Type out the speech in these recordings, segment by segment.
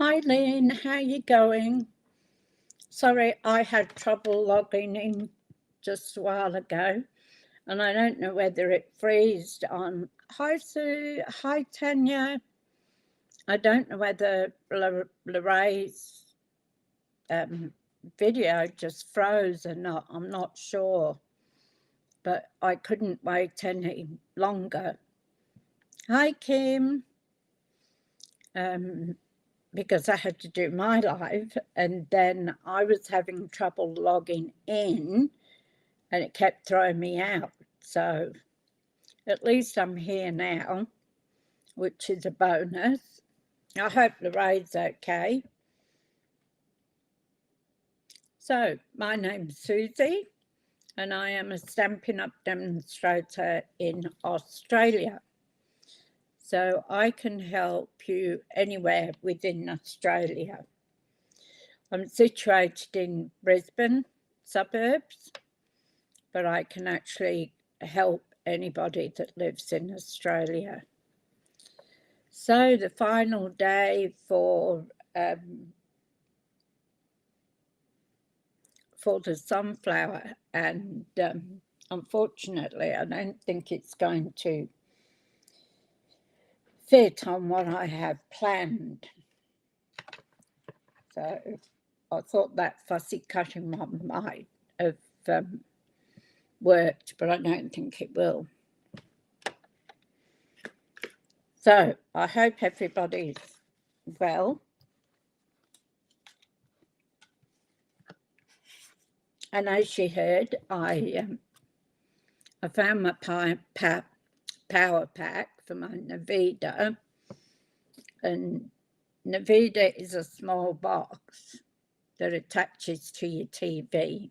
Hi Lynn, how you going? Sorry, I had trouble logging in just a while ago, and I don't know whether it freezed on. Hi Sue, hi Tanya. I don't know whether Lorraine's video just froze or not. I'm not sure, but I couldn't wait any longer. Hi Kim. Because I had to do my live, and then I was having trouble logging in and it kept throwing me out. So at least I'm here now, which is a bonus. I hope Lorraine's okay. So my name's Suzie and I am a Stampin' Up demonstrator in Australia. So I can help you anywhere within Australia. I'm situated in Brisbane suburbs, but I can actually help anybody that lives in Australia. So the final day for the sunflower, and unfortunately I don't think it's going to fit on what I have planned. So I thought that fussy cutting one might have worked, but I don't think it will. So I hope everybody's well. And as you heard, I found my power pack for my Navida, and Navida is a small box that attaches to your TV,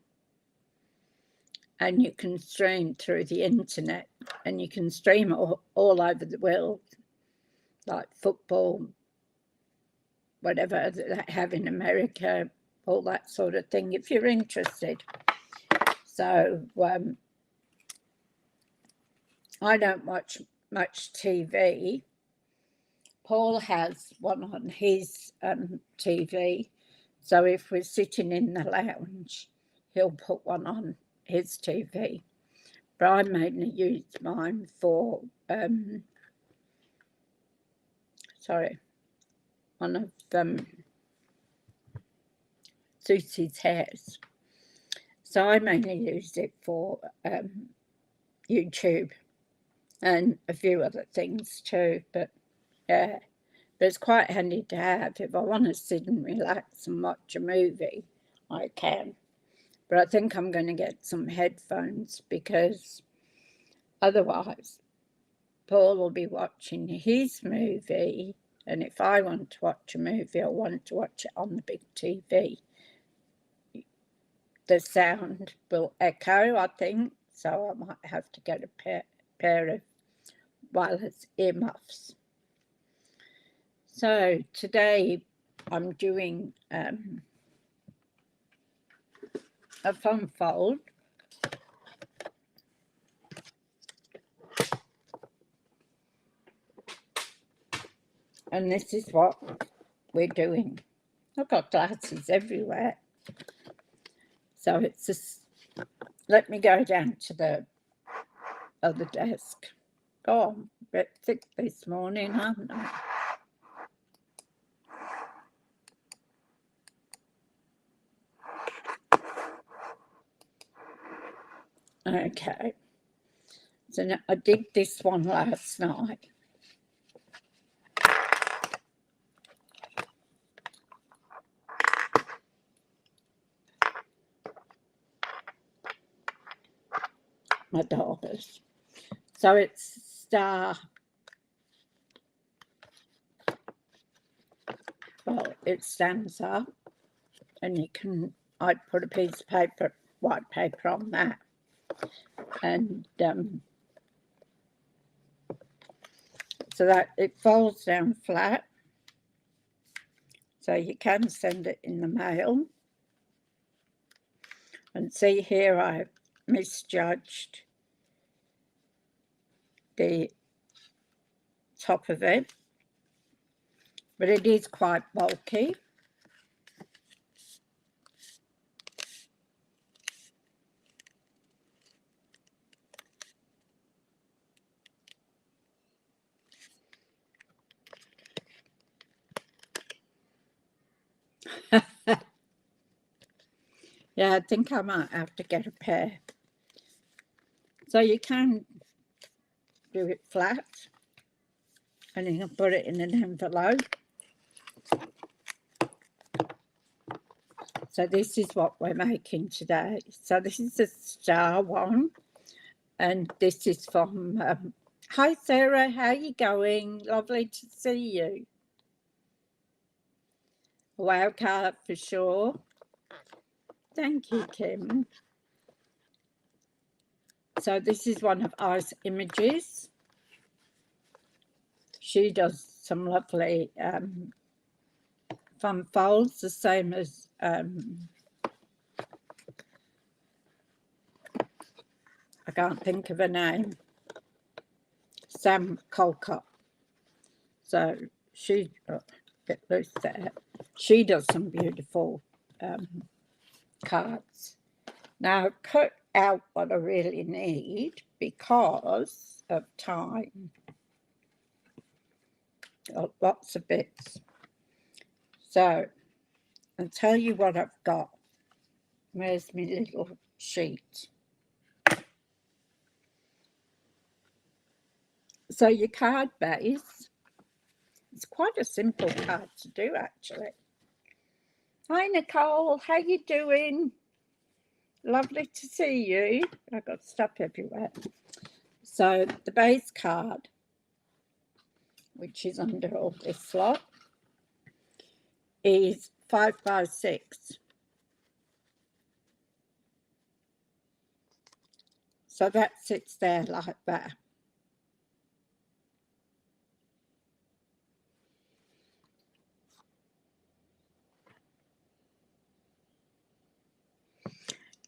and you can stream through the internet, and you can stream all over the world, like football, whatever they have in America, all that sort of thing, if you're interested. So I don't watch much TV. Paul has one on his TV, so if we're sitting in the lounge, he'll put one on his TV. But I mainly use mine for, one of Susie's hairs. So I mainly use it for YouTube and a few other things too, but yeah, but it's quite handy to have. If I want to sit and relax and watch a movie, I can. But I think I'm going to get some headphones, because otherwise Paul will be watching his movie, and if I want to watch a movie, I want to watch it on the big TV. The sound will echo, I think, so I might have to get a pair of wireless earmuffs. So today I'm doing a fun fold. And this is what we're doing. I've got glasses everywhere. So it's just, let me go down to the other desk. Oh, I'm a bit thick this morning, aren't I? Okay. So now I did this one last night. My daughters. So it's star. Well, it stands up, and you can, I'd put a piece of paper, white paper on that, and so that it folds down flat, so you can send it in the mail. And see here, I misjudged the top of it, but it is quite bulky. Yeah, I think I might have to get a pair. So you can do it flat, and you can put it in an envelope. So this is what we're making today. So this is a star one, and this is from, hi Sarah, how you going? Lovely to see you. Wow card for sure. Thank you, Kim. So this is one of I's images. She does some lovely fun folds, the same as I can't think of her name, Sam Colcott. So she, get loose there. She does some beautiful cards. Now I've cut out what I really need because of time. Got lots of bits. So I'll tell you what I've got. Where's my little sheet? So your card base, it's quite a simple card to do actually. Hi Nicole, how you doing? Lovely to see you. I've got stuff everywhere. So the base card, which is under all this lot, is 5 by 6. So that sits there like that.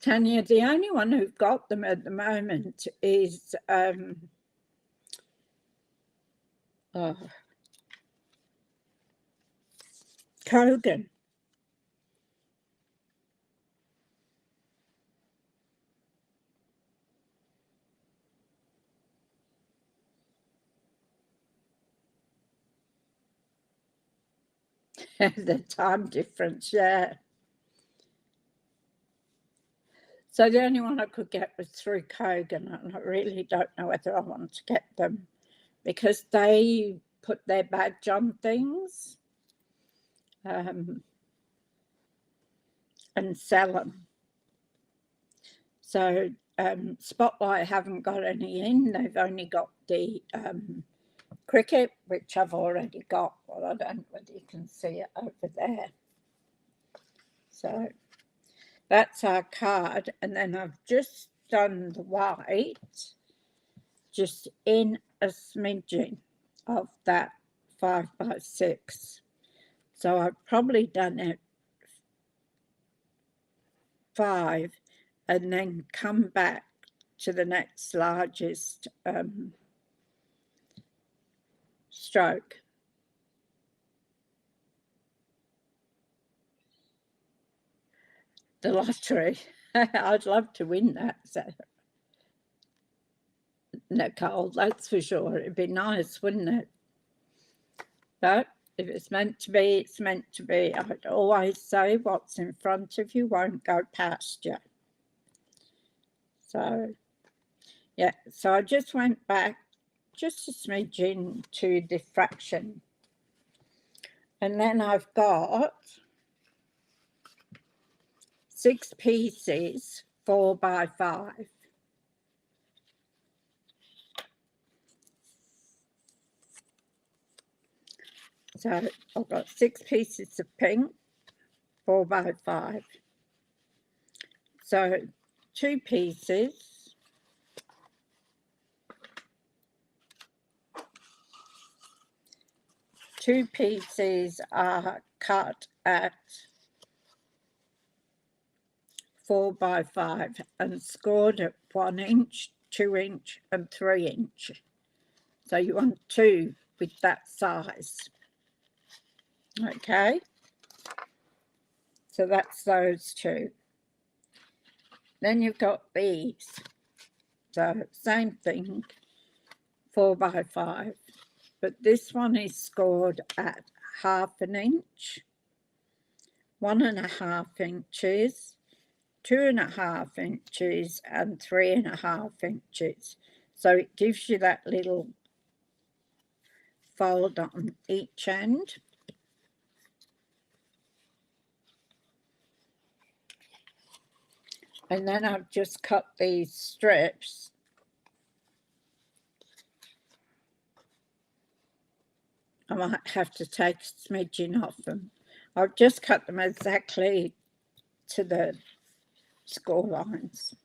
Tanya, the only one who've got them at the moment is Kogan. The time difference, yeah. So the only one I could get was through Kogan, and I really don't know whether I want to get them because they put their badge on things and sell them. So Spotlight haven't got any in. They've only got the Cricket, which I've already got. Well, I don't know whether you can see it over there. So that's our card, and then I've just done the white just in a smidgen of that 5 by 6. So I've probably done it 5 and then come back to the next largest stroke. The lottery. I'd love to win that, so. Nicole, that's for sure. It'd be nice, wouldn't it? But if it's meant to be, it's meant to be. I'd always say what's in front of you won't go past you. So, yeah, so I just went back just a smidgen to the fraction. And then I've got 6 pieces, 4 by 5. So I've got 6 pieces of pink, 4 by 5. So 2 pieces, are cut at 4 by 5 and scored at 1 inch, 2 inch and 3 inch. So you want 2 with that size. Okay, so that's those two. Then you've got these, so same thing, 4x5, but this one is scored at 1/2 inch, 1.5 inches, 2.5 inches, and 3.5 inches. So it gives you that little fold on each end. And then I've just cut these strips. I might have to take a smidgen off them. I've just cut them exactly to the score lines,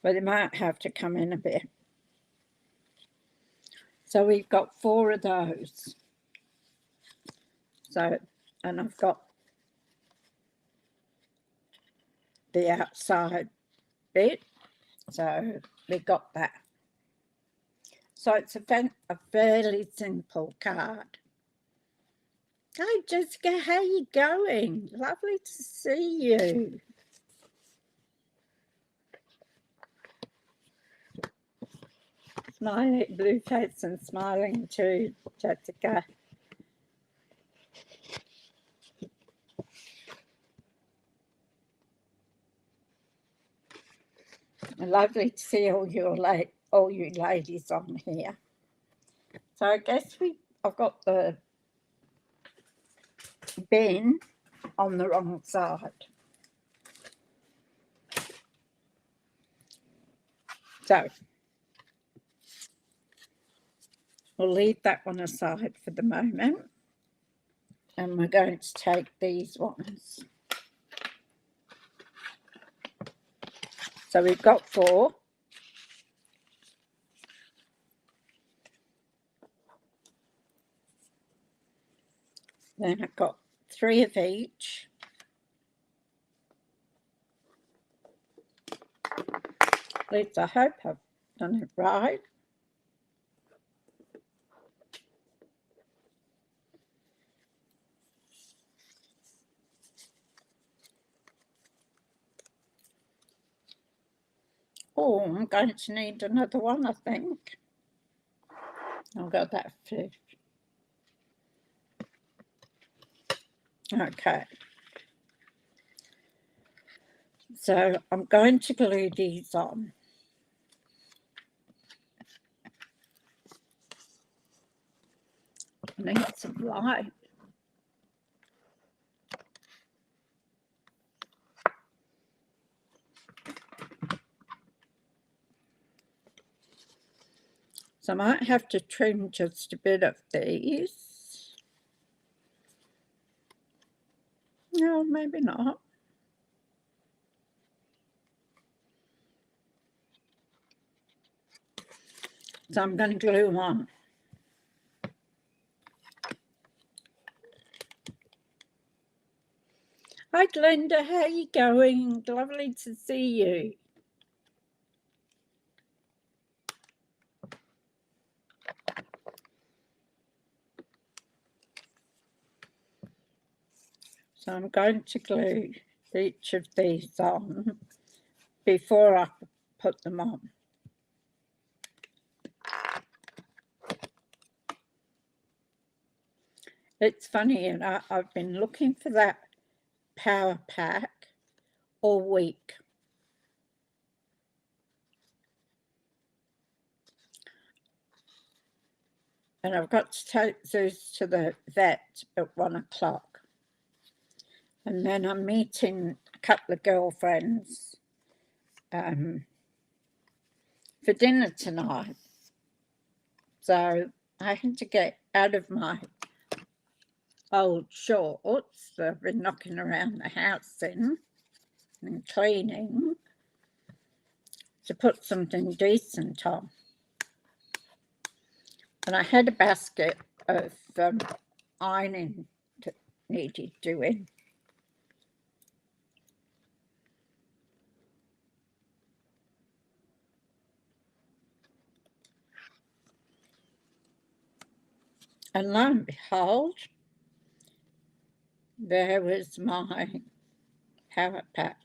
but they might have to come in a bit. So we've got 4 of those. So, and I've got the outside bit, so we got that. So it's a fairly simple card. Hi Jessica, how you going? Lovely to see you. Smiling, blue face and smiling too, Jessica. Lovely to see all you ladies on here. So I guess I've got the bin on the wrong side. So we'll leave that one aside for the moment. And we're going to take these ones. So we've got 4. Then I've got 3 of each. At least I hope I've done it right. Oh, I'm going to need another one, I think. I've got that flip. Okay. So I'm going to glue these on. I need some light. So I might have to trim just a bit of these. No, maybe not. So I'm going to glue on. Hi Glenda, how are you going? Lovely to see you. So I'm going to glue each of these on before I put them on. It's funny, and I've been looking for that power pack all week. And I've got to take Zeus to the vet at 1 o'clock. And then I'm meeting a couple of girlfriends for dinner tonight. So I had to get out of my old shorts that I've been knocking around the house in and cleaning to put something decent on. And I had a basket of ironing that needed doing. And lo and behold, there was my power pack.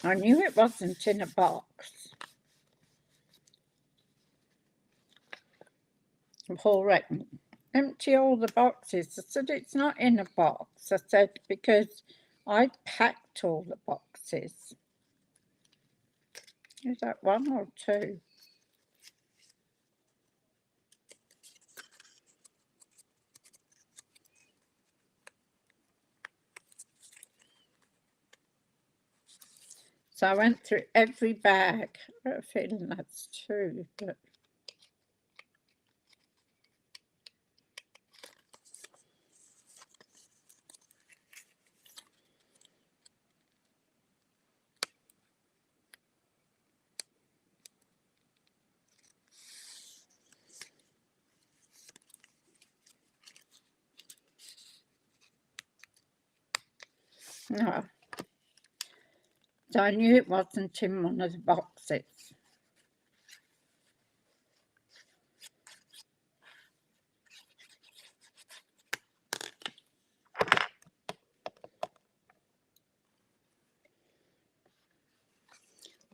I knew it wasn't in a box. Paul reckoned, empty all the boxes. I said, it's not in a box. I said, because I packed all the boxes. Is that one or two? So I went through every bag. I have a feeling that's two, but no. So I knew it wasn't in one of the boxes.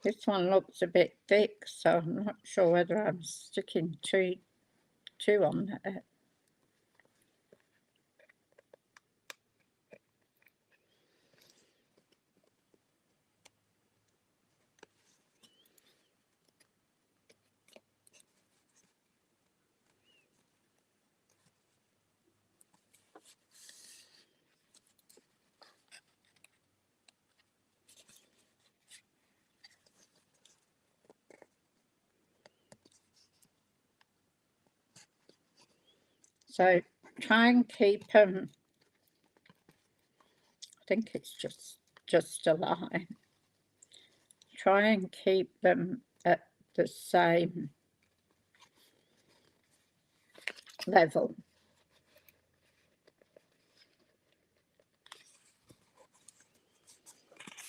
This one looks a bit thick, so I'm not sure whether I'm sticking two on there. So try and keep them, I think it's just a line. Try and keep them at the same level.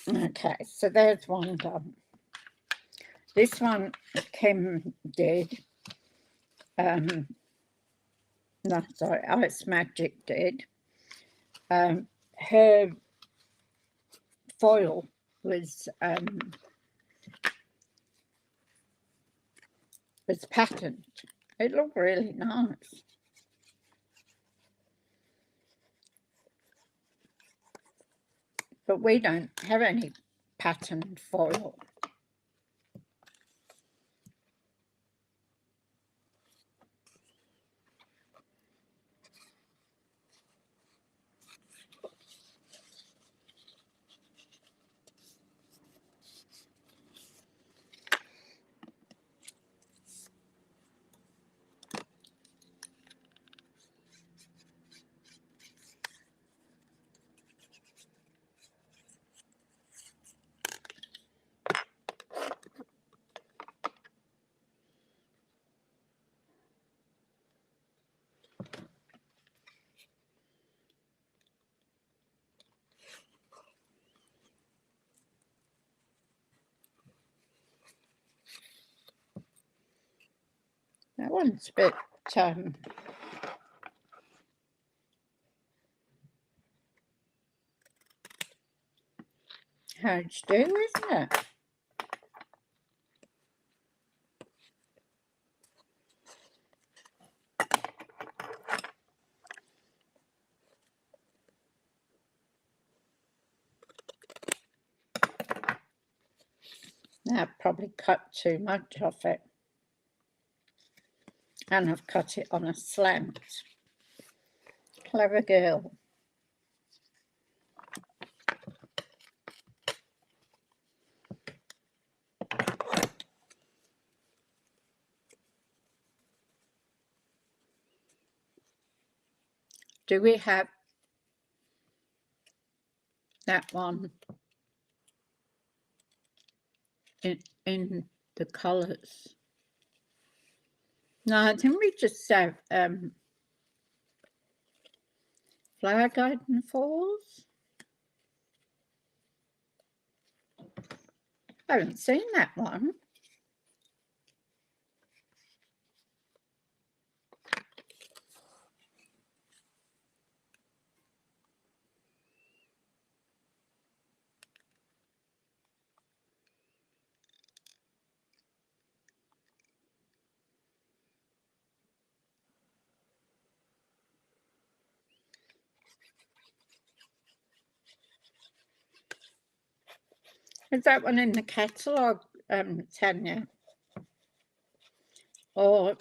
Okay, so there's one done. This one Kim did. No, sorry, Ice Magic did. Her foil was patterned. It looked really nice. But we don't have any patterned foil. That one's a bit hard to do, isn't it? Now I've probably cut too much of it. And I've cut it on a slant. Clever girl. Do we have that one in the colours? No, I think we just have Flower Garden Falls. I haven't seen that one. Is that one in the catalogue, Tanya? Or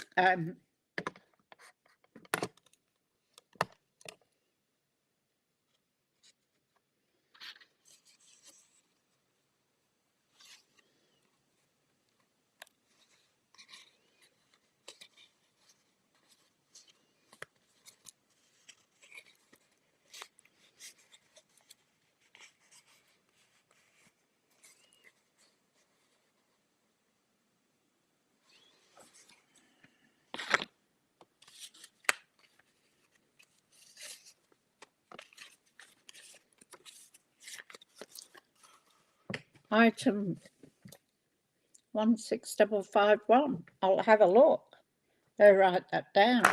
item 16551. I'll have a look. I'll write that down.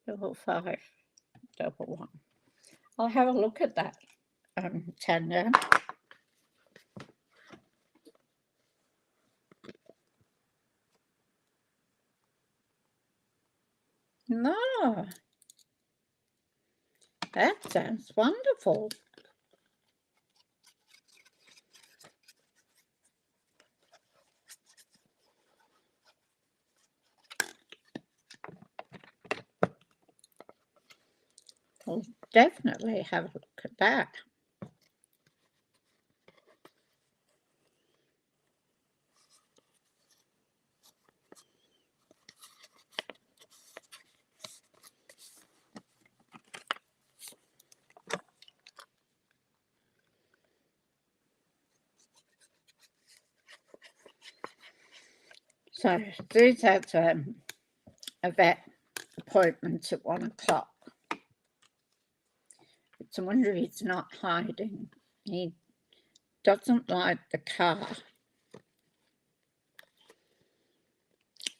Double 5, double 1. I'll have a look at that, Tanya. No, that sounds wonderful. I'll definitely have a look at that. So Suze has a vet appointment at 1 o'clock. It's a wonder he's not hiding. He doesn't like the car.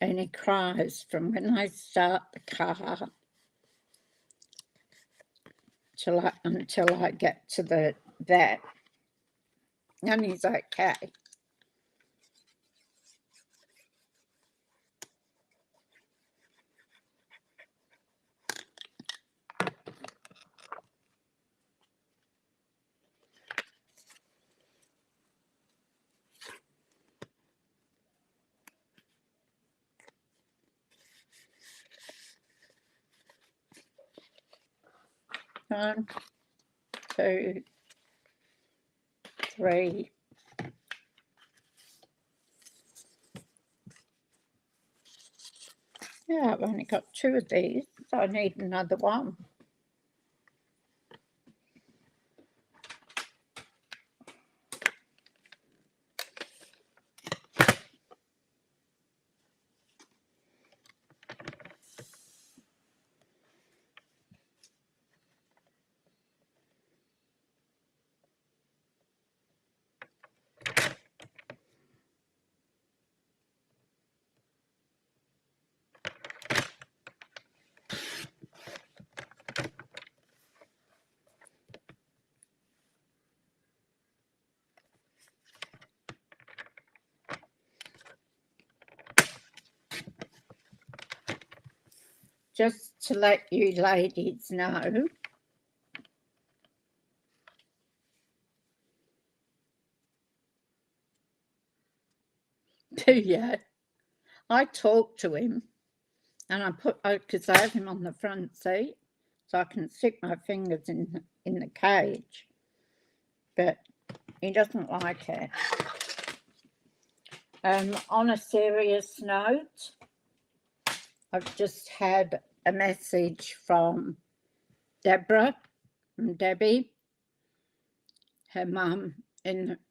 And he cries from when I start the car until I get to the vet. And he's okay. One, two, three. Yeah, I've only got 2 of these, so I need another one. Just to let you ladies know, yeah, I talked to him and because I have him on the front seat, so I can stick my fingers in the cage, but he doesn't like it. On a serious note, I've just had a message from Debbie. Her mum,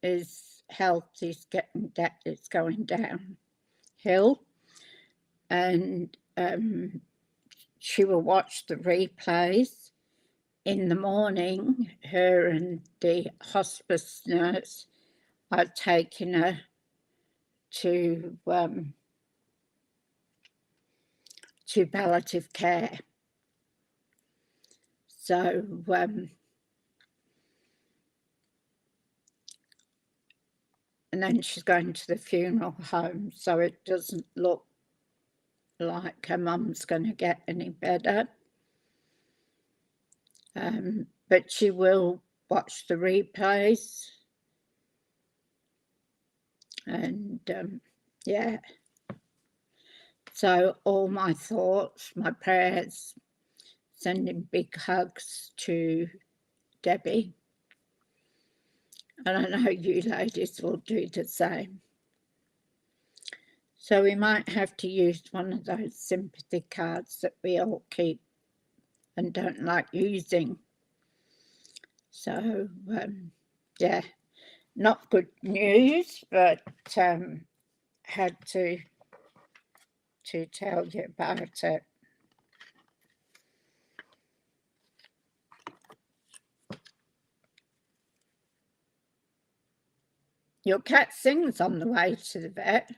his health is going down. Hill, and she will watch the replays. In the morning, her and the hospice nurse are taking her to palliative care. So and then she's going to the funeral home, so it doesn't look like her mum's going to get any better. But she will watch the replays, and yeah. So all my thoughts, my prayers, sending big hugs to Debbie. And I know you ladies will do the same. So we might have to use one of those sympathy cards that we all keep and don't like using. So, yeah, not good news, but had to tell you about it. Your cat sings on the way to the vet.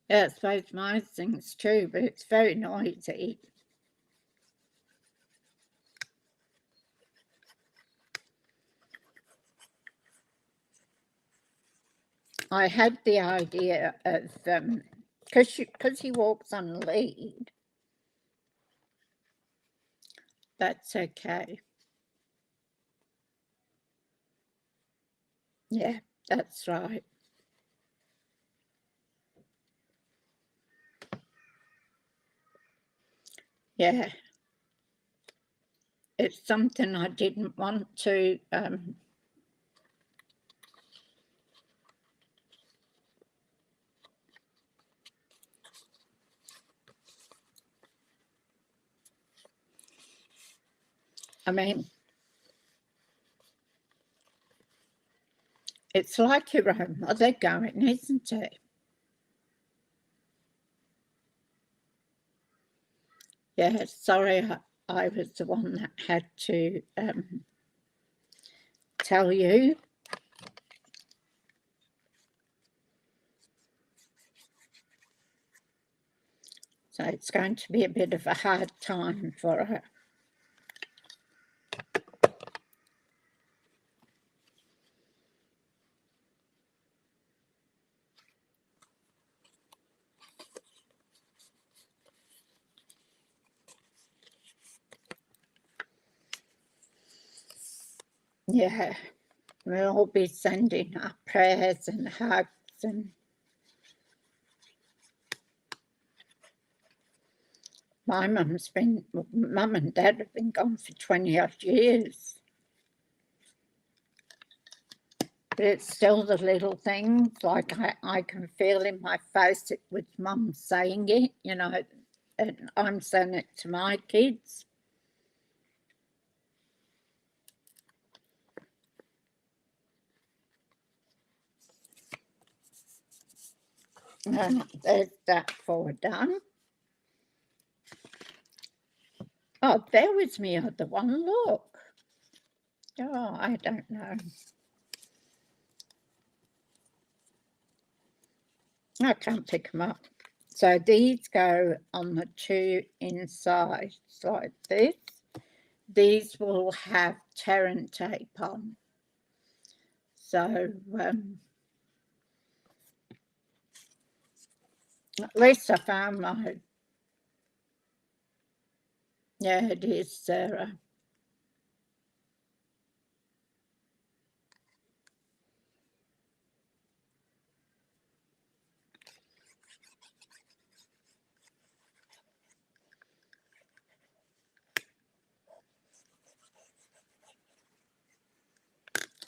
Yeah, I suppose mine sings too, but it's very noisy. I had the idea of, because he walks on a lead, that's okay. Yeah, that's right. Yeah. It's something I didn't want to I mean, it's like your own mother going, isn't it? Yeah, sorry, I was the one that had to tell you. So it's going to be a bit of a hard time for her. Yeah, we'll all be sending our prayers and hugs, and my mum and dad have been gone for 20 odd years. But it's still the little things, like I can feel in my face it with mum saying it, you know, and I'm saying it to my kids. There's that four done. Oh, there was my other one, look. Oh, I don't know. I can't pick them up. So these go on the two insides like this. These will have Terran tape on. So at least I found mine. Yeah, it is, Sarah.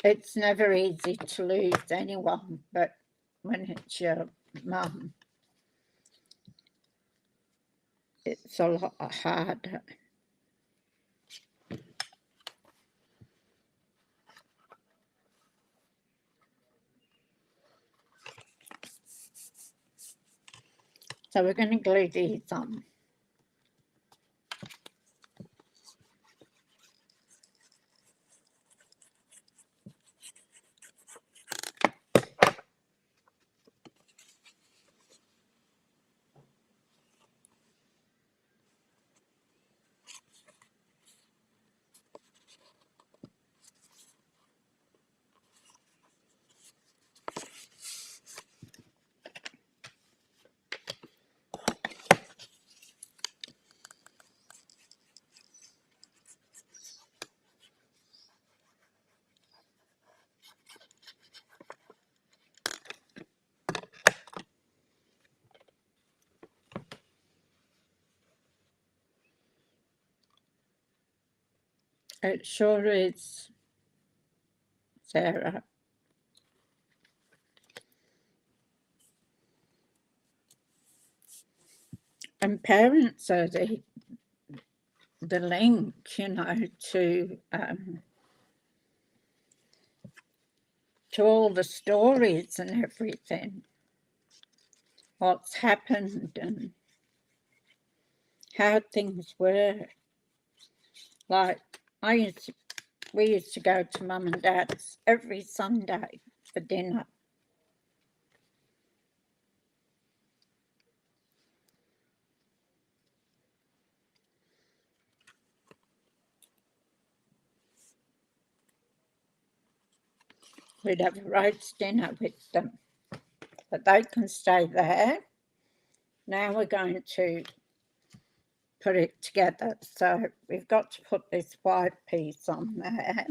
It's never easy to lose anyone, but when it's your mum, it's a lot harder. So we're going to glue these on. It sure is, Sarah. And parents are the link, you know, to all the stories and everything, what's happened and how things were. Like we used to go to Mum and Dad's every Sunday for dinner. We'd have a roast dinner with them, but they can stay there. Now we're going to put it together. So we've got to put this white piece on there.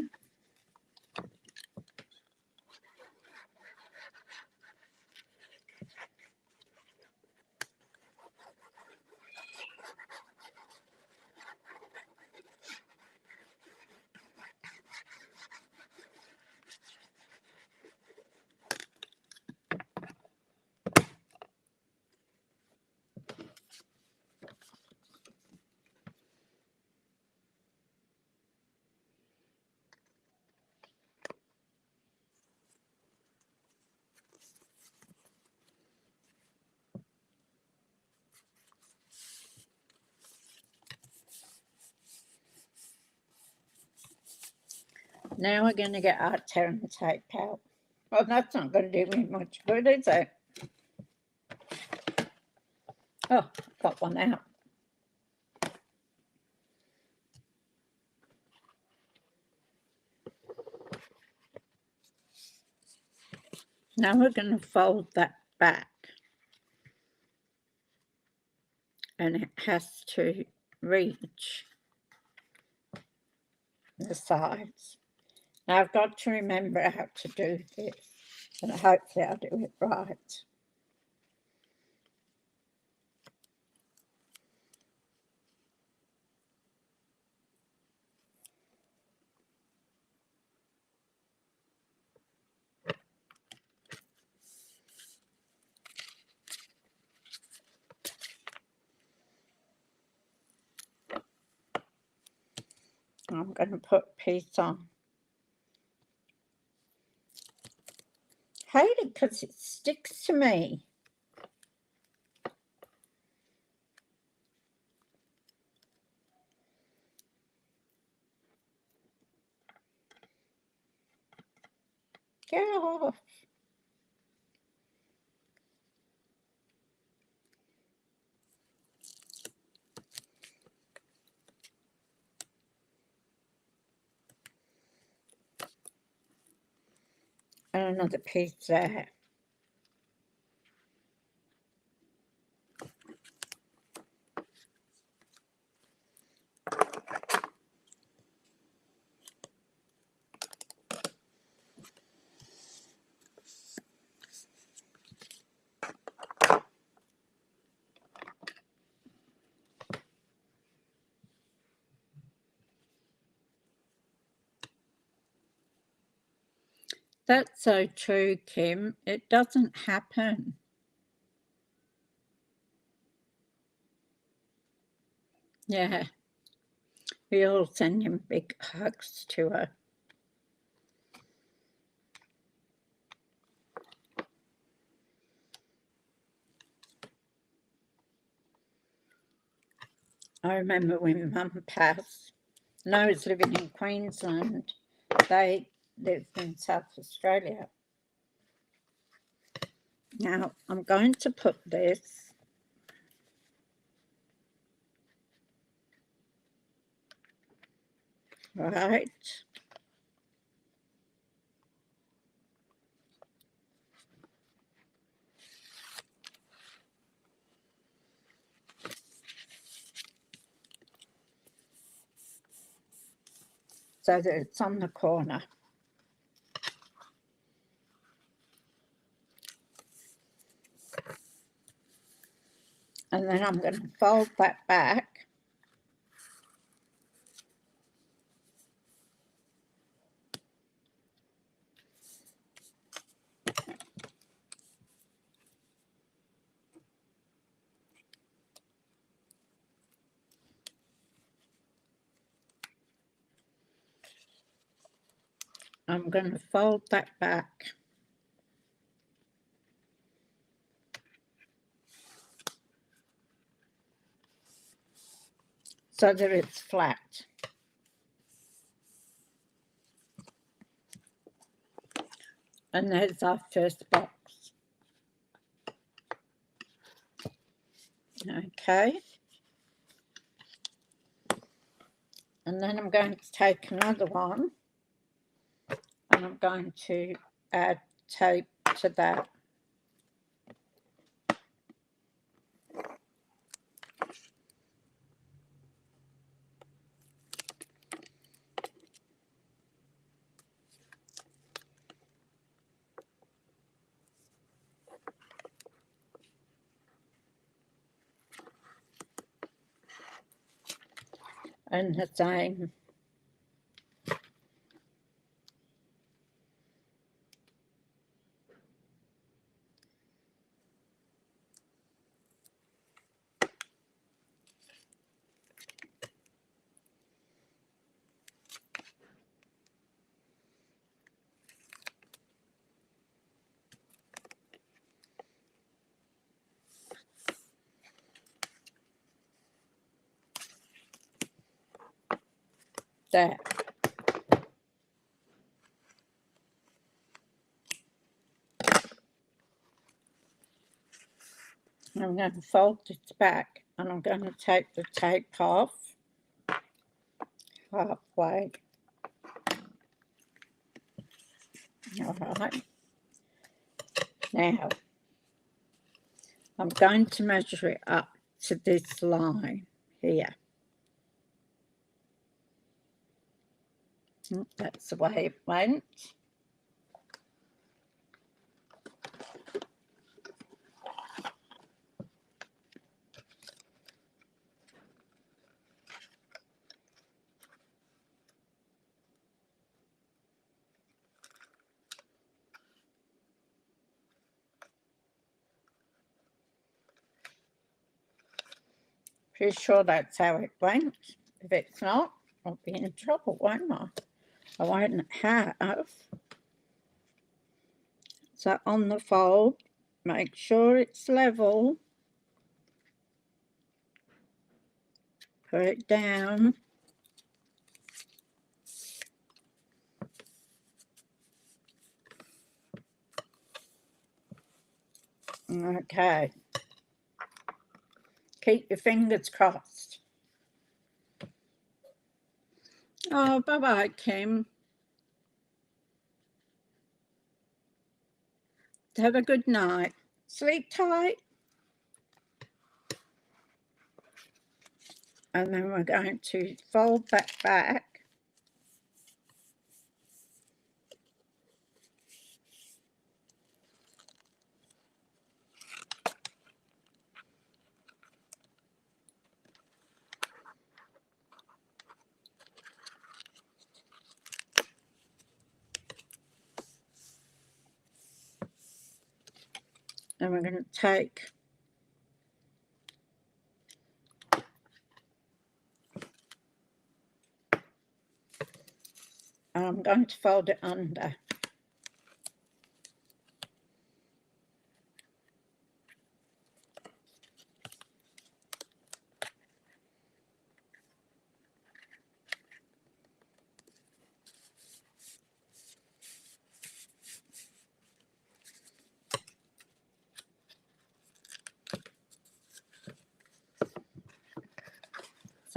Now we're going to get our tear tape out. Well, that's not going to do me much good, is it? Oh, got one out. Now we're going to fold that back. And it has to reach the sides. Now I've got to remember how to do this, and hopefully I'll do it right. I'm going to put a piece on. Hate it because it sticks to me. Get off. And another piece there. That's so true, Kim. It doesn't happen. Yeah. We all send him big hugs to her. I remember when Mum passed, and I was living in Queensland, they lived in South Australia. Now, I'm going to put this right so that it's on the corner. And then I'm going to fold that back. I'm going to fold that back so that it's flat. And there's our first box. Okay. And then I'm going to take another one and I'm going to add tape to that. And the same. There. I'm going to fold this back and I'm going to take the tape off halfway. All right. Now, I'm going to measure it up to this line here. That's the way it went. Pretty sure that's how it went. If it's not, I'll be in trouble, won't I? I won't have. So on the fold, make sure it's level. Put it down. Okay. Keep your fingers crossed. Oh, bye-bye, Kim. Have a good night. Sleep tight. And then we're going to fold that back. And we're going to take and I'm going to fold it under.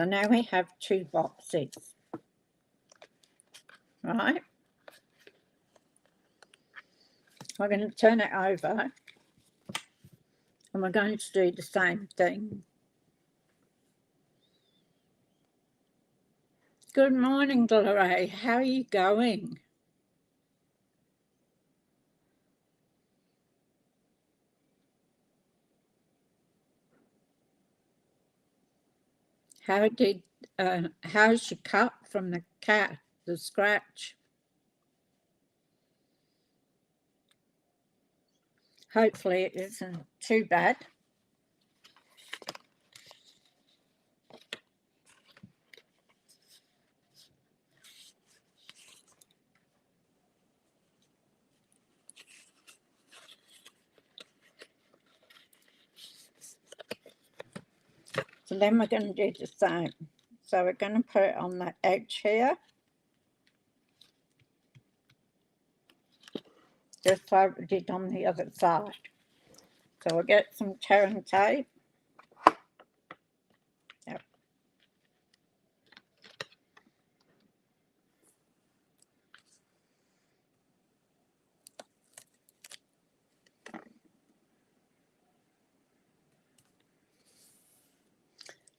So now we have 2 boxes, right? We're going to turn it over and we're going to do the same thing. Good morning, Glory. How are you going? How's your cut from the cat, the scratch? Hopefully it isn't too bad. So then we're going to do the same. So we're going to put it on the edge here, just like we did on the other side. So we'll get some tear and tape. Yep.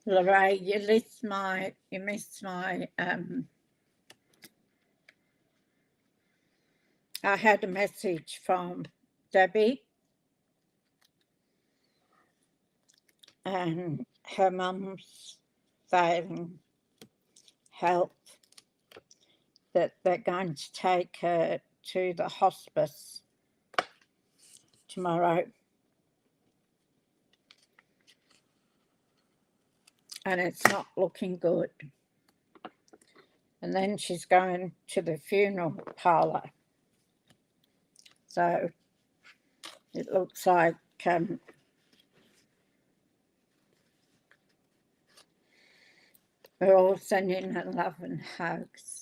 Lorraine, you missed my I had a message from Debbie, and her mum's failing health, that they're going to take her to the hospice tomorrow. And it's not looking good. And then she's going to the funeral parlour. So it looks like we're all sending her love and hugs.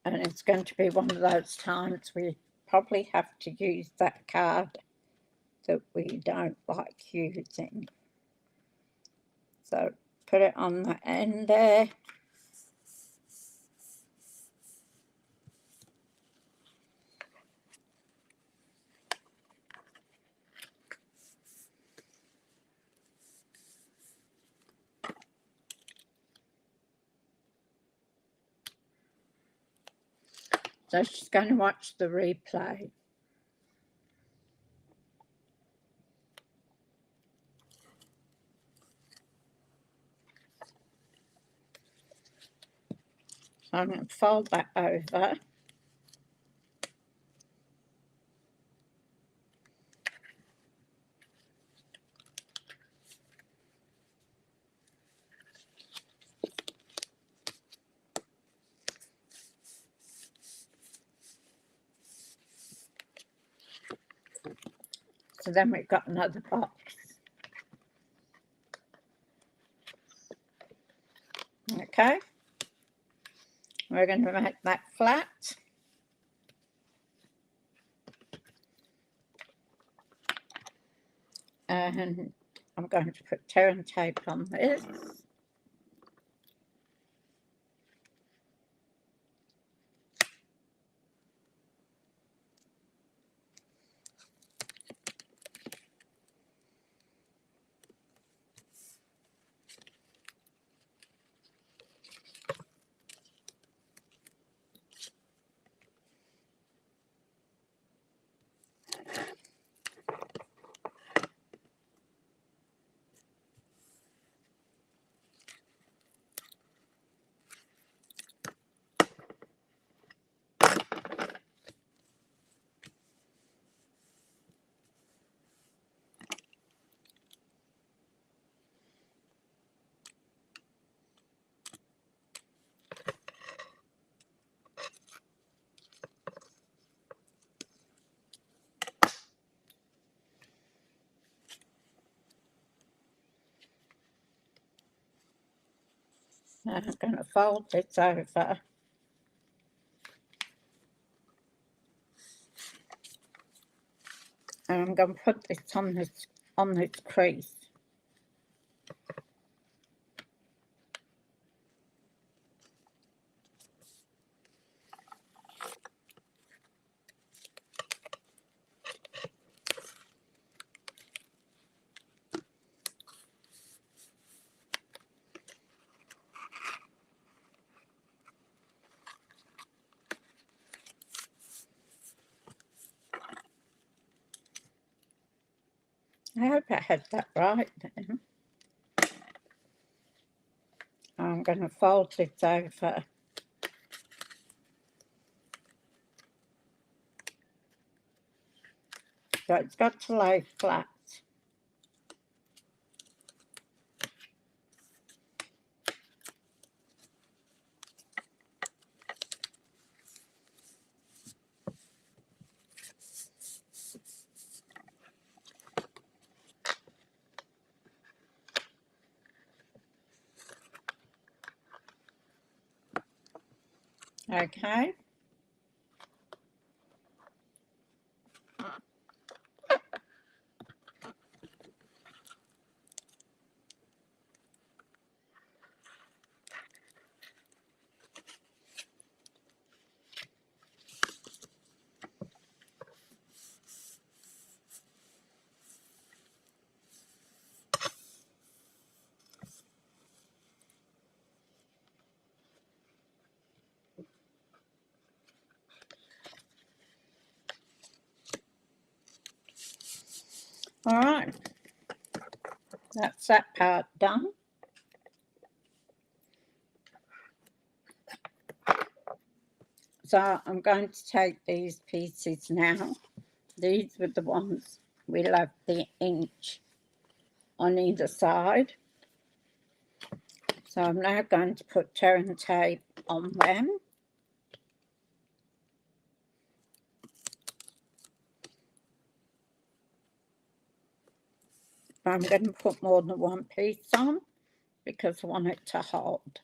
And it's going to be one of those times we probably have to use that card that we don't like using. So put it on the end there. So she's going to watch the replay. So I'm going to fold that over. So then we've got another box. Okay. We're going to make that flat. And I'm going to put tear and tape on this. I'm going to fold this over. And I'm going to put this on this crease. I hope I had that right then. I'm going to fold this over. So it's got to lay flat. Okay. All right. That's that part done. So I'm going to take these pieces now. These were the ones we left the inch on either side. So I'm now going to put tearing tape on them. I'm going to put more than one piece on because I want it to hold.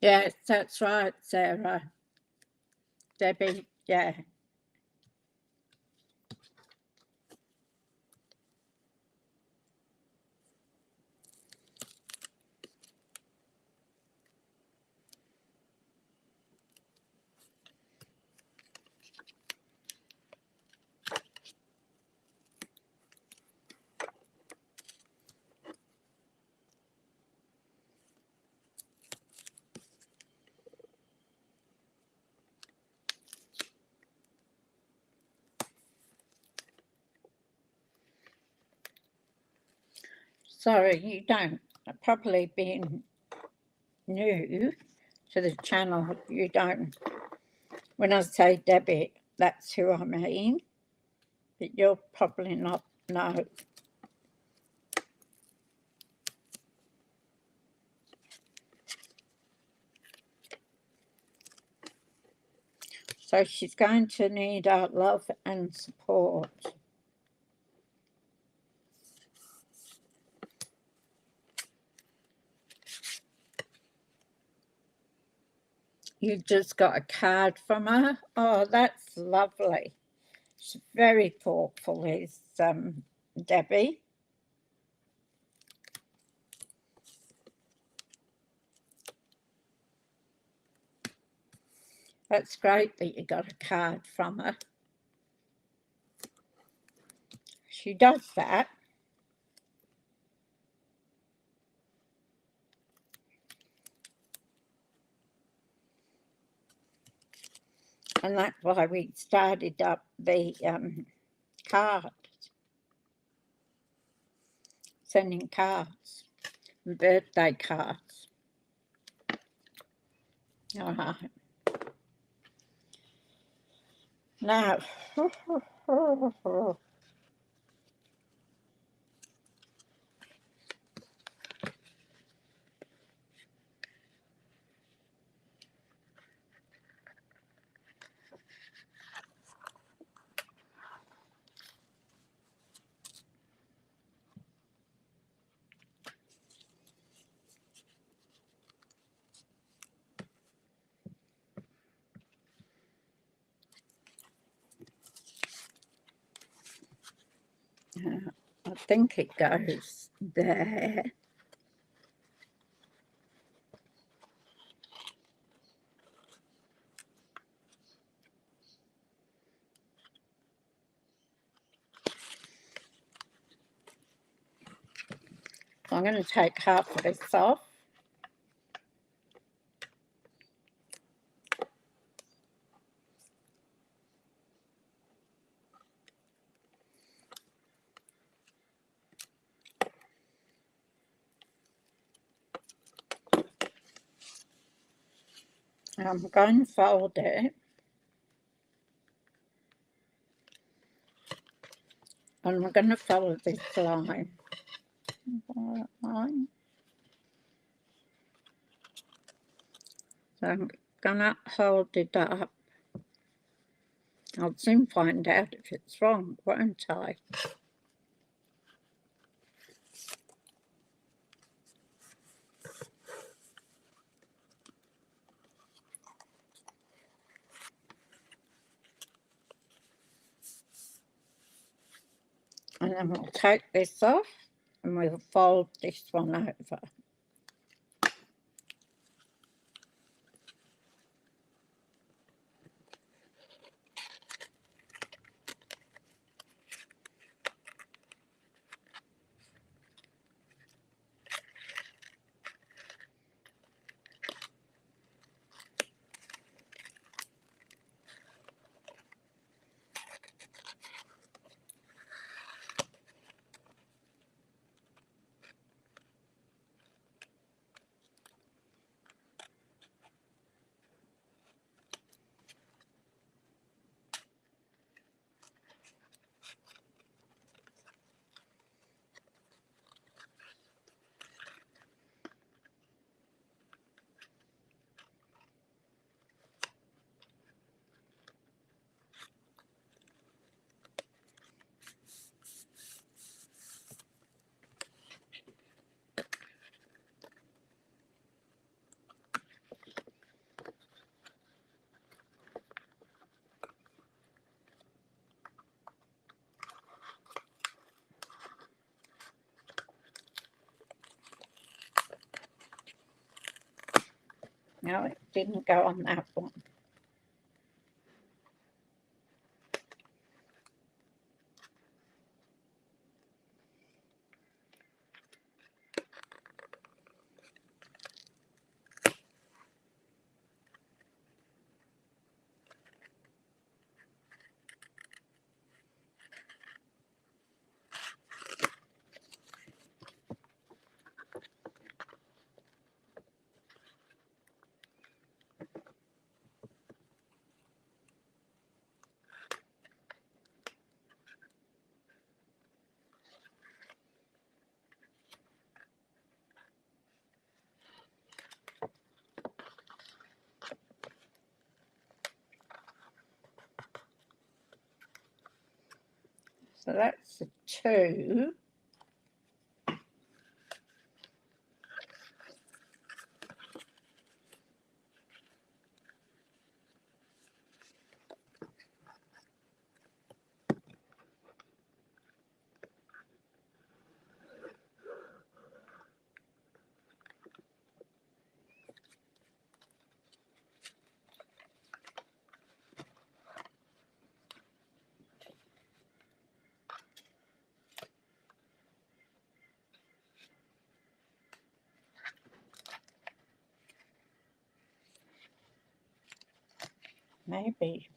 Yes, that's right, Sarah. Debbie, yeah. Sorry, you don't. Probably being new to the channel, you don't. When I say Debbie, that's who I mean. But you'll probably not know. So she's going to need our love and support. You just got a card from her. Oh, that's lovely. She's very thoughtful, is Debbie. That's great that you got a card from her. She does that. And that's why we started up the cards, sending cards, birthday cards. All right. Now, I think it goes there. I'm going to take half of this off. I'm going to fold it, and we're going to follow this line. So I'm going to hold it up. I'll soon find out if it's wrong, won't I? And then we'll take this off and we'll fold this one over. No, it didn't go on that one. So that's the 2. Maybe.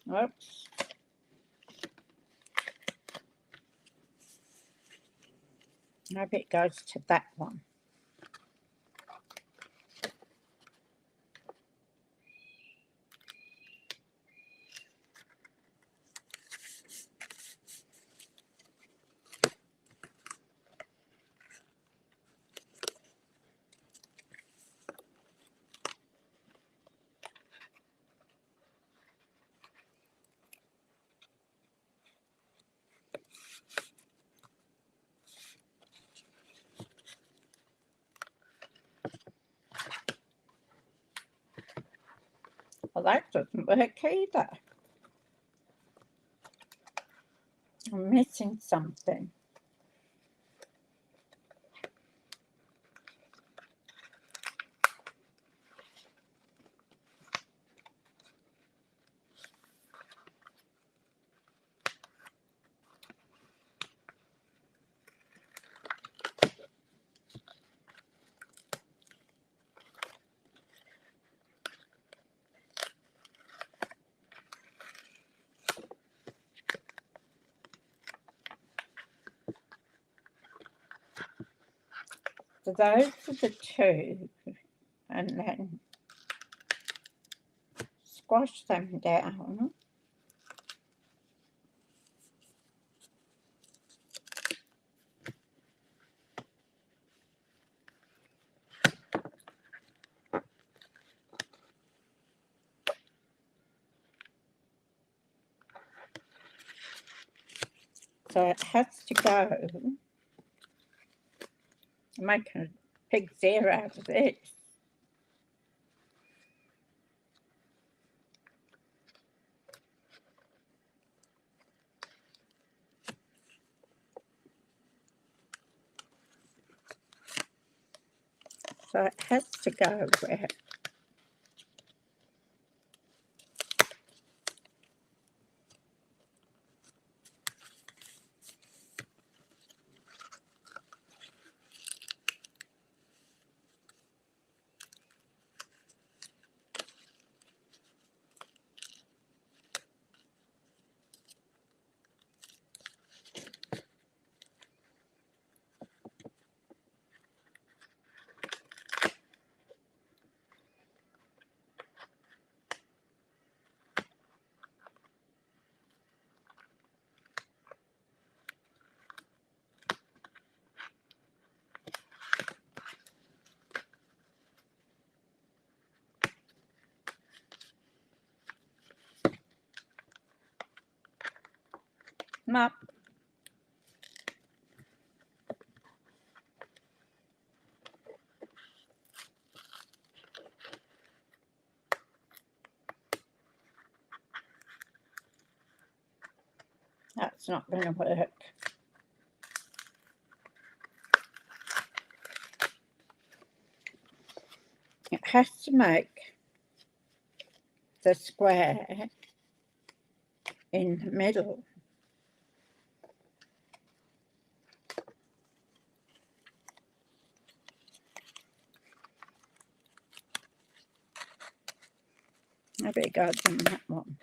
Oops. Maybe it goes to that one. Well, that doesn't work either. I'm missing something. So those are the two, and then squash them down. So it has to go. I'm making a big zero out of this. So it has to go where. Up. That's not going to work. It has to make the square in the middle. Maybe it goes in that one.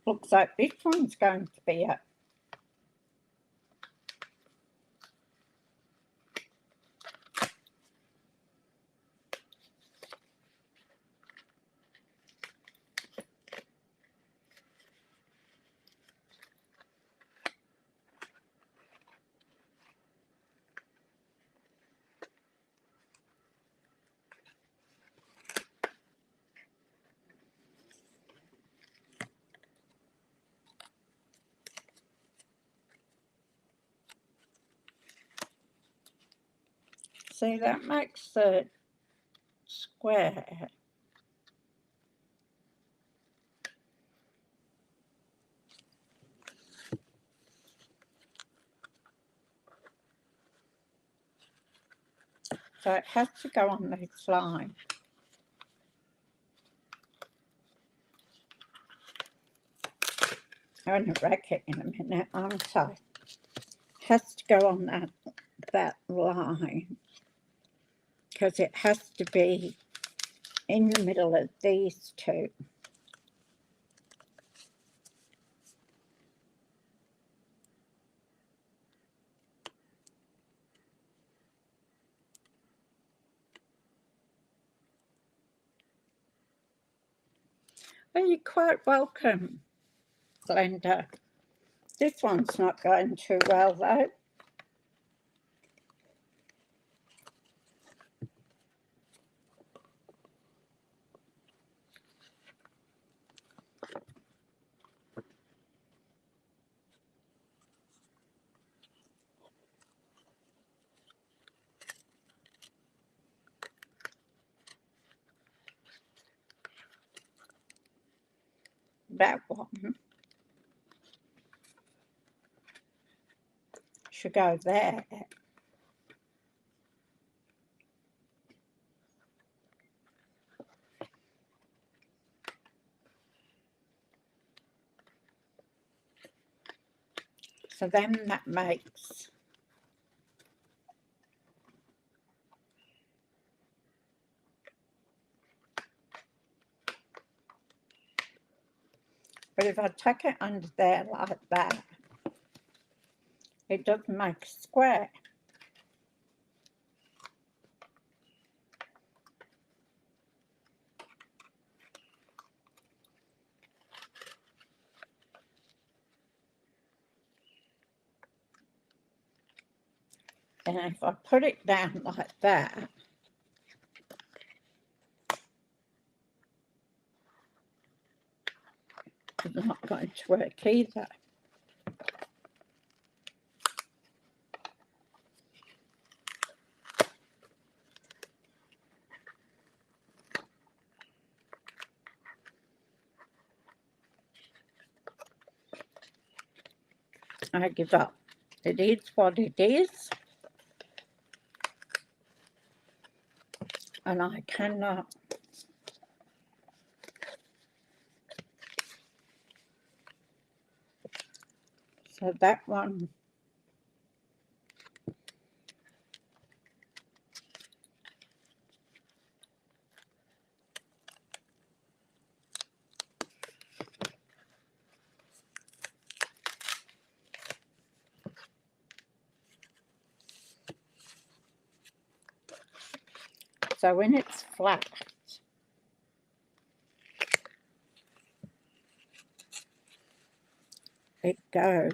Looks like this one's going to be up. See, that makes the square. So it has to go on this line. I'm going to wreck it in a minute, aren't I? Has to go on that line, because it has to be in the middle of these two. Well, you're quite welcome, Glenda. This one's not going too well, though. that one should go there. So then that makes but if I tuck it under there like that, it doesn't make a square. And if I put it down like that, it's not going to work either. I give up. It is what it is. And I cannot so that one so when it's flat, it goes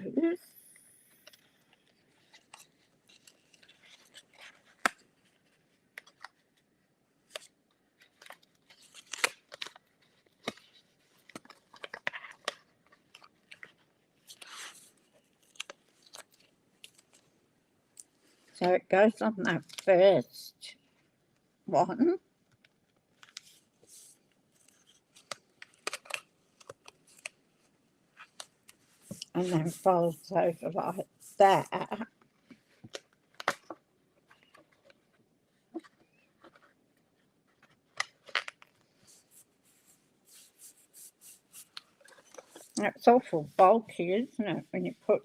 so it goes on that first one. And then folds over like that. It's awful bulky, isn't it, when you put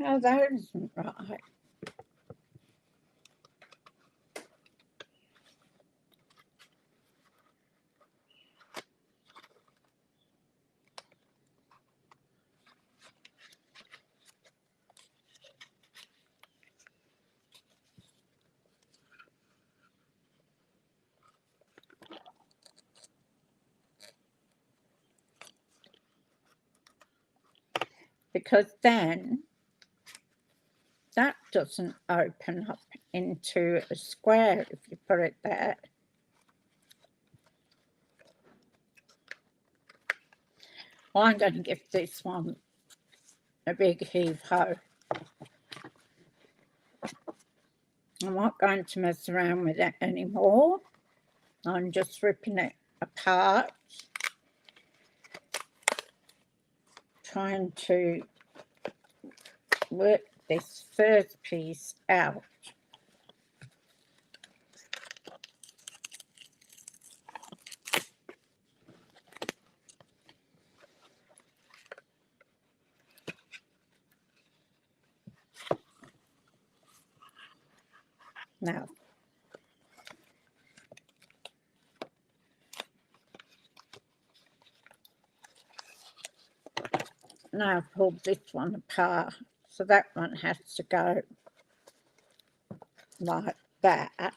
oh, that isn't right. Because then that doesn't open up into a square if you put it there. Well, I'm going to give this one a big heave-ho. I'm not going to mess around with it anymore. I'm just ripping it apart, trying to work this first piece out. Now I've pulled this one apart, so that one has to go like that.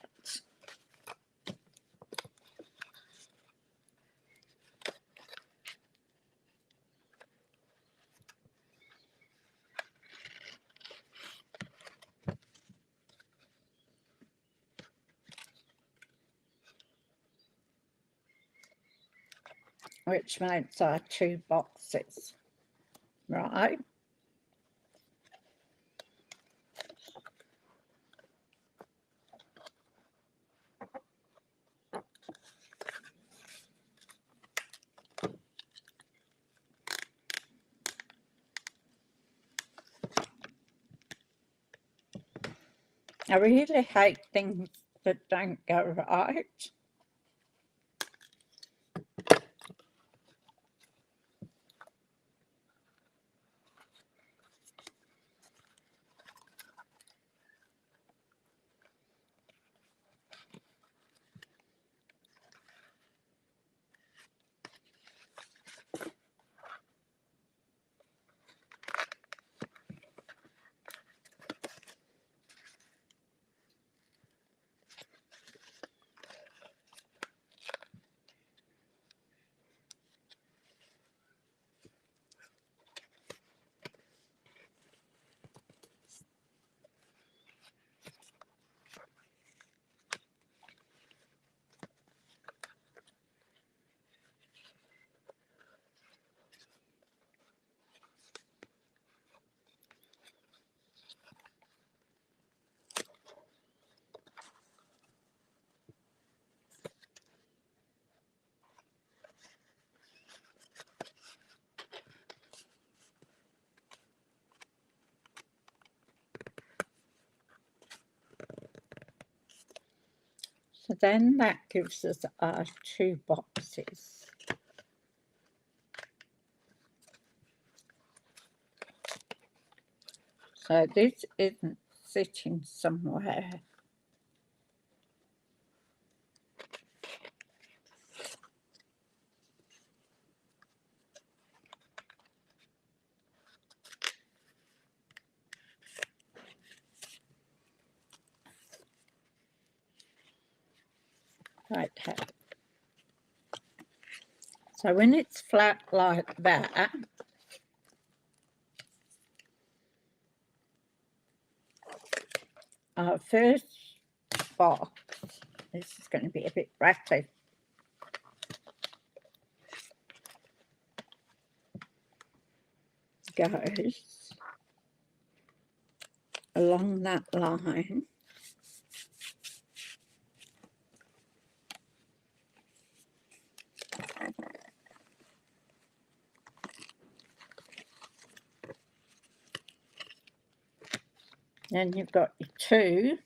which makes our 2 boxes, right? I really hate things that don't go right. So then that gives us our 2 boxes. So this isn't sitting somewhere. Okay. So when it's flat like that, our first box, this is going to be a bit ratty, goes along that line. Then you've got your 2.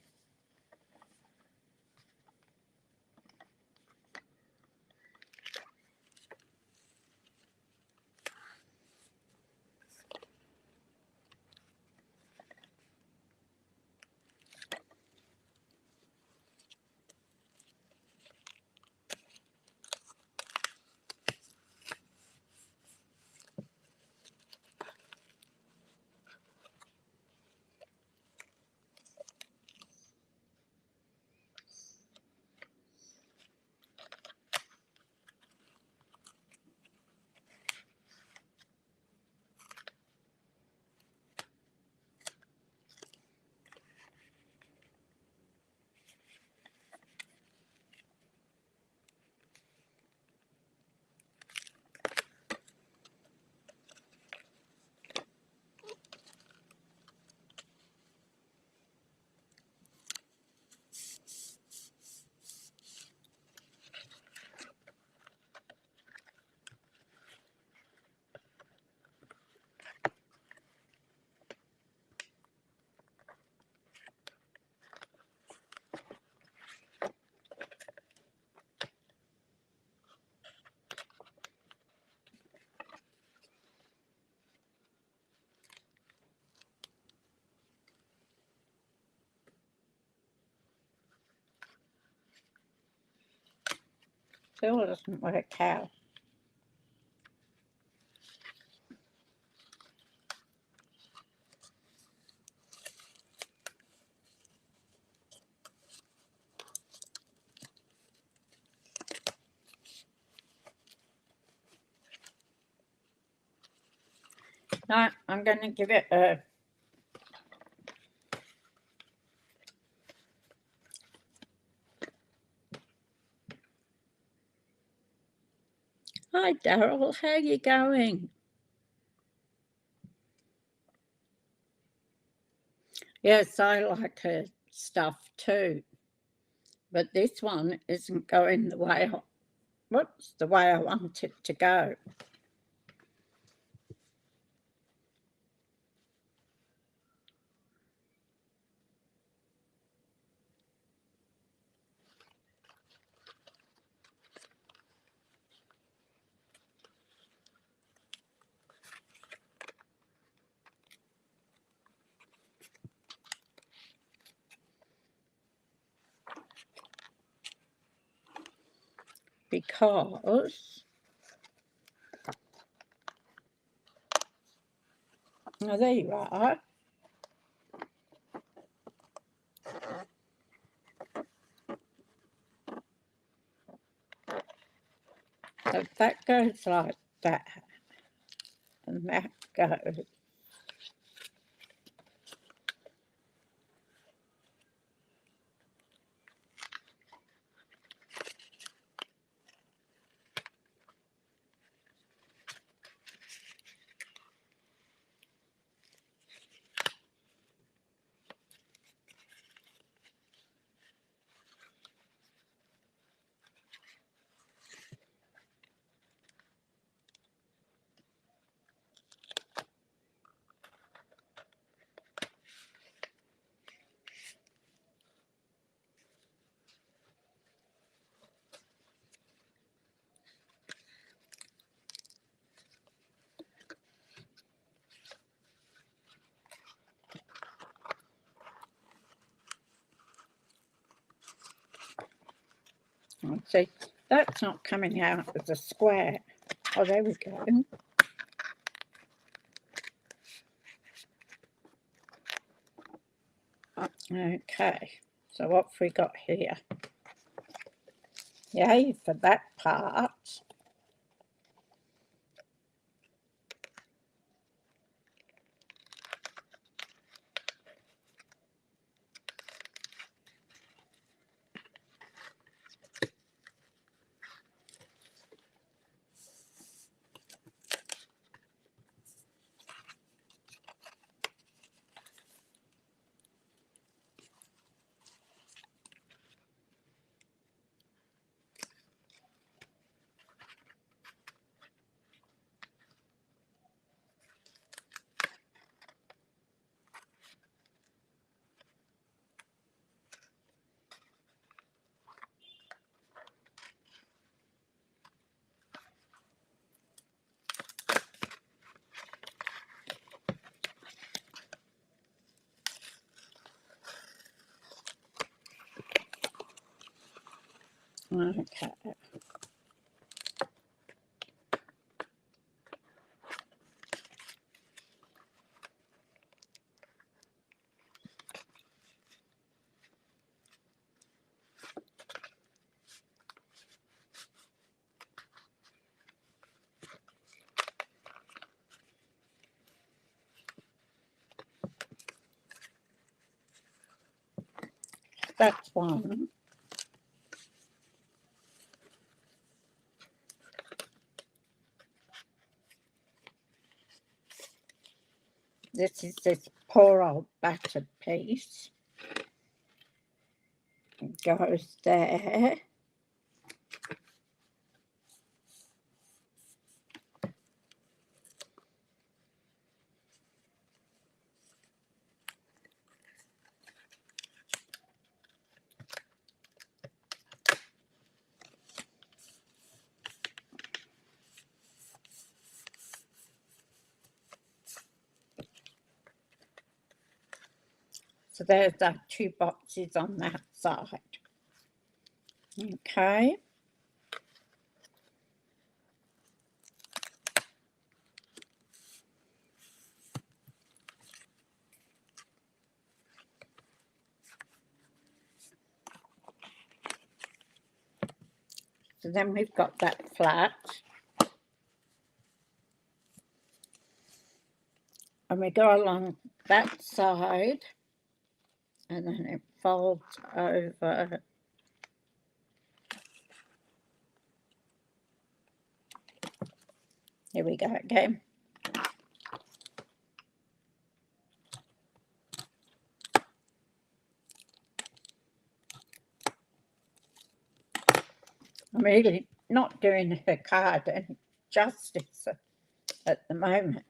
Still doesn't work out. No, I'm going to give it a Hi, Daryl. How you going? Yes, I like her stuff too, but this one isn't going the way the way I want it to go. Because, oh, there you are. So that goes like that, and that goes. See, that's not coming out as a square. Oh, there we go. Okay, so what have we got here? Yay for that part. Okay. That's one. This is this poor old battered piece. It goes there. So there's our two boxes on that side. Okay. So then we've got that flat. And we go along that side, and then it folds over. Here we go again. I'm really not doing her card any justice at the moment.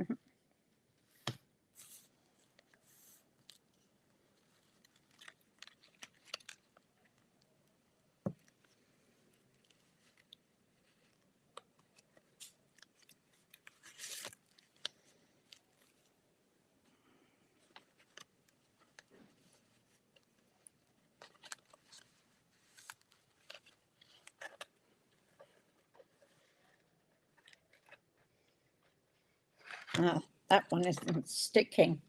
Oh, that one isn't sticking.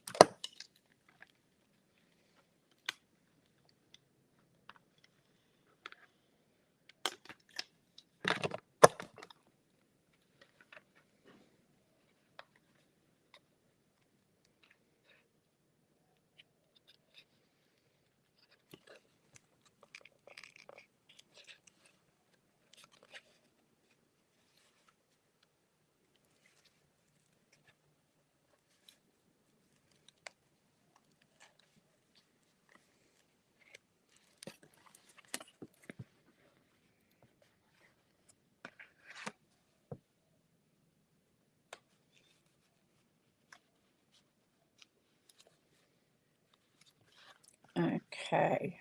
Okay.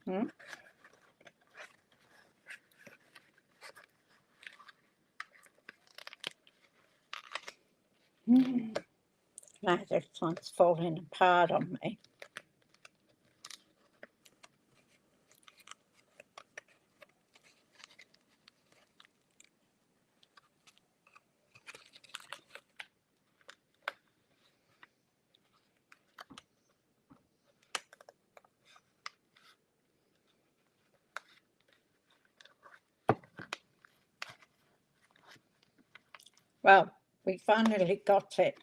Hmm? Now this one's falling apart on me. Well, we finally got it.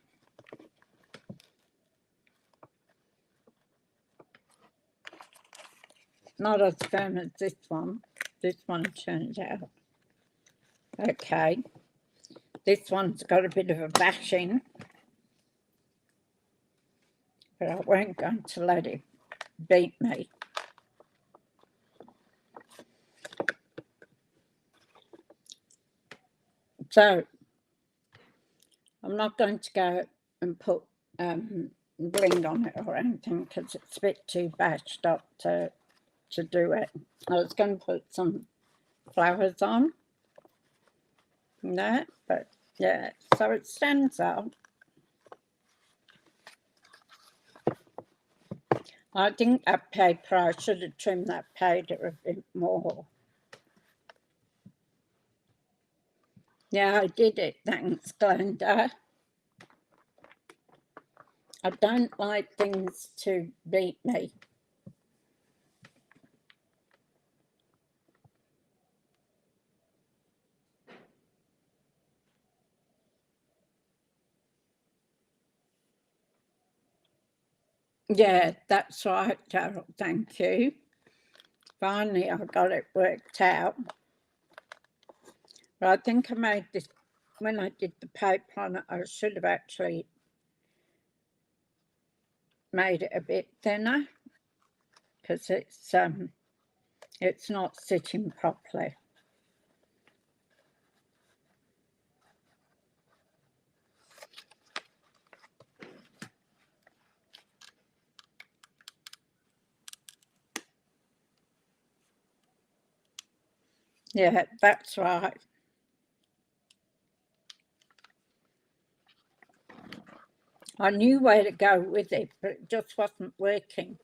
Not as firm as this one. This one turns out. Okay. This one's got a bit of a bashing, but I won't going to let it beat me. So I'm not going to go and put bling on it or anything because it's a bit too bashed up to do it. I was going to put some flowers on that, but yeah, so it stands out. I think that paper, I should have trimmed that paper a bit more. Yeah, I did it, thanks, Glenda. I don't like things to beat me. Yeah, that's right, Carol, thank you. Finally, I got it worked out. But I think I made this, when I did the paper on it, I should have actually made it a bit thinner because it's not sitting properly. Yeah, that's right. I knew where to go with it, but it just wasn't working.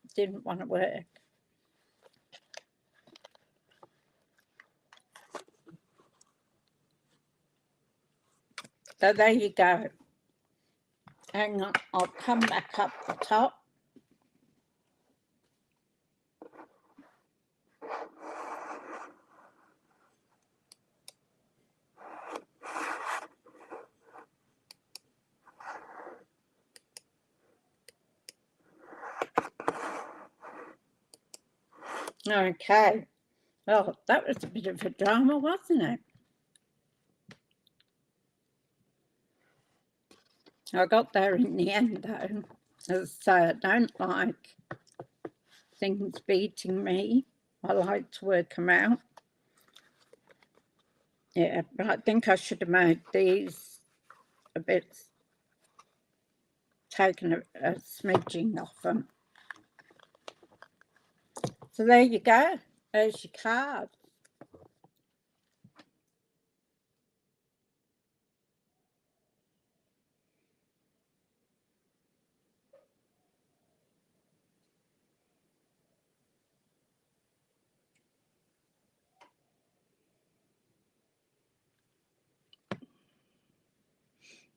It didn't want to work. So there you go. Hang on, I'll come back up the top. Okay. Well, that was a bit of a drama, wasn't it? I got there in the end, though. As I say, I don't like things beating me. I like to work them out. Yeah, but I think I should have made these a bit, taken a smidging off them. So there you go. There's your card.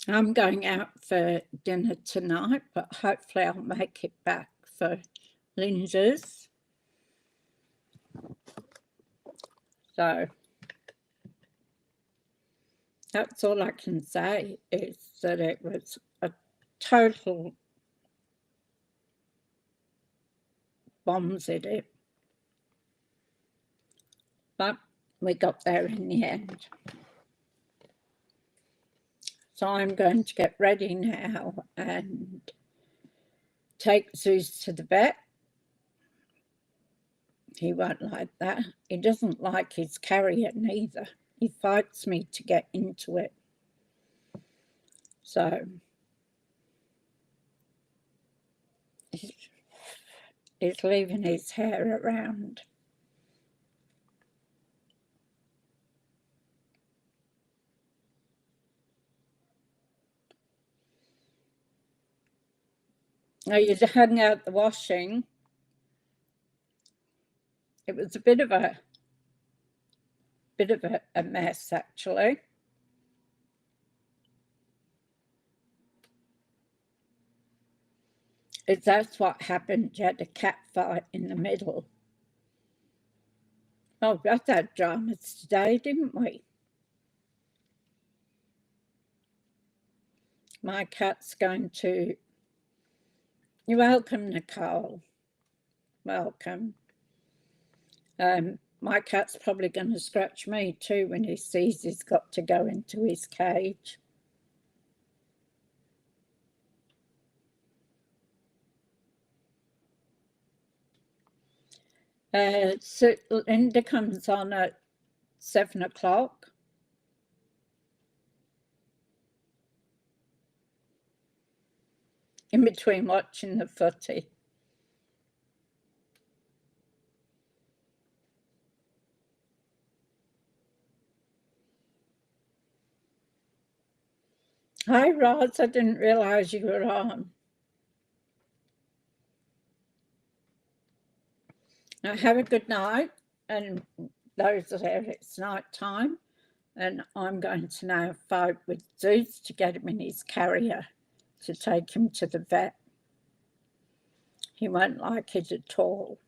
I'm going out for dinner tonight, but hopefully I'll make it back for Linda's. So that's all I can say, is that it was a total bombs at it. But we got there in the end. So I'm going to get ready now and take Zeus to the vet. He won't like that. He doesn't like his carrier neither. He fights me to get into it. So he's leaving his hair around. Now, you hung out the washing. It was a bit of a mess, actually. That's what happened. You had a cat fight in the middle. Oh, we had dramas today, didn't we? My cat's going to... You're welcome, Nicole. Welcome. My cat's probably going to scratch me too when he sees he's got to go into his cage. So Linda comes on at 7 o'clock. In between watching the footy. Hi, Roz. I didn't realise you were on. Now, have a good night. And those that are, it's night time. And I'm going to now fight with Zeus to get him in his carrier to take him to the vet. He won't like it at all.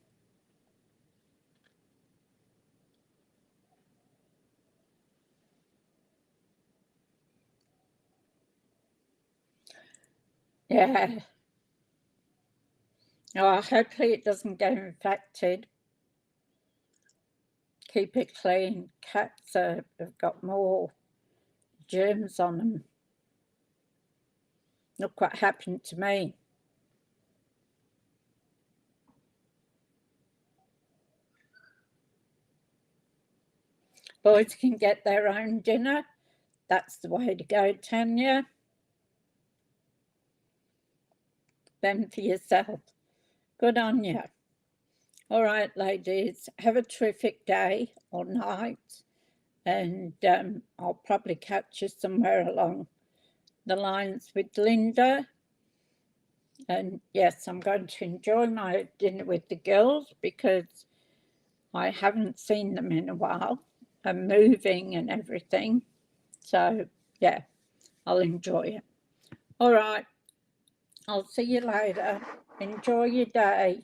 Yeah. Oh, hopefully it doesn't get infected. Keep it clean. Cats have got more germs on them. Look what happened to me. Boys can get their own dinner. That's the way to go, Tanya. Fend for yourself. Good on you. All right, ladies, have a terrific day or night, and I'll probably catch you somewhere along the lines with Linda. And yes, I'm going to enjoy my dinner with the girls because I haven't seen them in a while. I'm moving and everything. So, yeah, I'll enjoy it. All right, I'll see you later. Enjoy your day.